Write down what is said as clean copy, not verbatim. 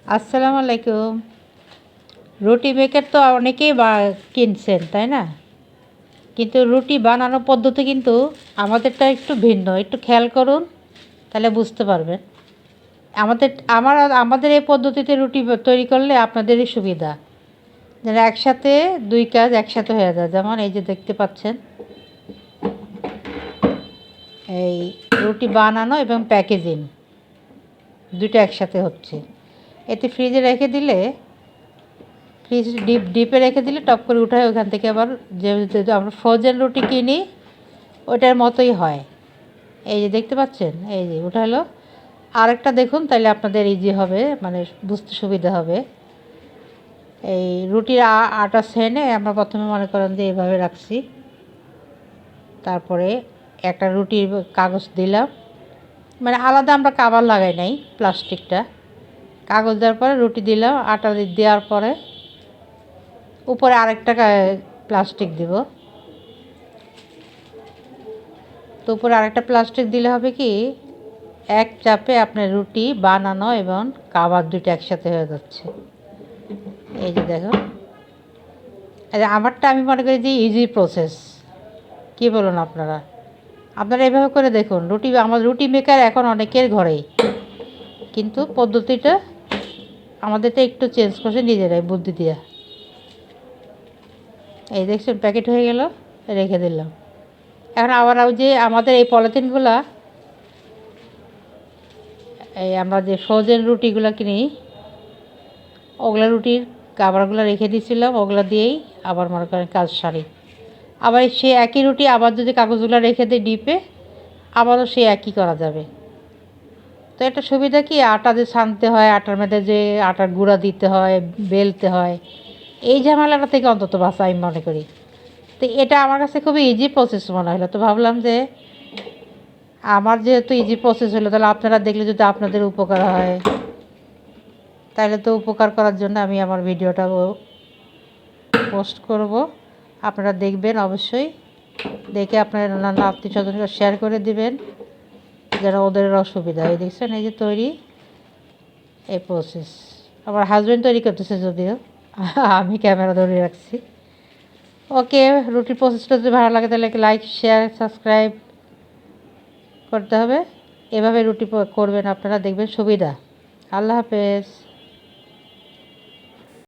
আসসালামু আলাইকুম। রুটি মেকার তো অনেকেই কিনছেন, তাই না? কিন্তু রুটি বানানোর পদ্ধতি কিন্তু আমাদেরটা একটু ভিন্ন। একটু খেয়াল করুন, তাহলে বুঝতে পারবেন। আমাদের আমার আমাদের এই পদ্ধতিতে রুটি তৈরি করলে আপনাদেরই সুবিধা। যেন একসাথে দুই কাজ একসাথে হয়ে যায়। যেমন এই যে দেখতে পাচ্ছেন, এই রুটি বানানো এবং প্যাকেজিং দুটো একসাথে হচ্ছে। এতে ফ্রিজে রেখে দিলে, ফ্রিজ ডিপে রেখে দিলে টপ করে উঠায় ওখান থেকে আবার যে আমরা ফ্রোজেন রুটি কিনি ওটার মতোই হয়। এই যে দেখতে পাচ্ছেন, এই যে উঠালো। আরেকটা দেখুন, তাহলে আপনাদের ইজি হবে, মানে বুঝতে সুবিধা হবে। এই রুটির আটা সেনে আমরা প্রথমে মনে করেন যে এভাবে রাখছি, তারপরে একটা রুটির কাগজ দিলাম, মানে আলাদা আমরা কাভার লাগাই নাই, প্লাস্টিকটা কাগজ দেওয়ার পরে রুটি দিলাম, আটা দেওয়ার পরে উপরে আরেকটা প্লাস্টিক দিব। তো উপরে আরেকটা প্লাস্টিক দিলে হবে কি, এক চাপে আপনার রুটি বানানো এবং কাভার দুটো একসাথে হয়ে যাচ্ছে। এই যে দেখো, আমারটা আমি মনে করি যে ইজি প্রসেস। কি বলুন আপনারা? আপনারা এভাবে করে দেখুন। আমার রুটি মেকার এখন অনেকের ঘরেই, কিন্তু পদ্ধতিটা আমাদেরটা একটু চেঞ্জ করছে নিজেরাই বুদ্ধি দিয়ে। এই দেখছেন, প্যাকেট হয়ে গেল, রেখে দিলাম। এখন আবার যে আমাদের এই পলিথিনগুলা, এই আমরা যে ফ্রোজেন রুটিগুলো কিনি, ওগুলা রুটির কাভারগুলো রেখে দিয়েছিলাম, ওগুলা দিয়েই আবার মনে করেন কাজ সারি। আবার সে একই রুটি আবার যদি কাগজগুলো রেখে দিই ডিপে, আবারও সে একই করা যাবে। তো এটা সুবিধা কি, আটা যে ছানতে হয়, আটার মধ্যে যে আটার গুঁড়া দিতে হয়, বেলতে হয়, এই ঝামেলাটা থেকে অন্তত বাঁচা আমি মনে করি। তো এটা আমার কাছে খুবই ইজি প্রসেস মনে হলো। তো ভাবলাম যে আমার যেহেতু ইজি প্রসেস হলো, তাহলে আপনারা দেখলে যদি আপনাদের উপকার হয়, তাহলে তো উপকার করার জন্য আমি আমার ভিডিওটা পোস্ট করব। আপনারা দেখবেন অবশ্যই, দেখে আপনারা অন্যান্য আত্মীয় স্বজনকে শেয়ার করে দিবেন, যেন ওদের অসুবিধা হয়। দেখছেন, এই যে তৈরি এই প্রসেস। আমার হাজব্যান্ড তৈরি করতেছে যদিও, আমি ক্যামেরা ধরে রাখছি। ওকে, রুটির প্রসেসটা যদি ভালো লাগে তাহলে লাইক, শেয়ার, সাবস্ক্রাইব করতে হবে। এভাবে রুটি করবেন আপনারা, দেখবেন সুবিধা। আল্লাহ হাফেজ।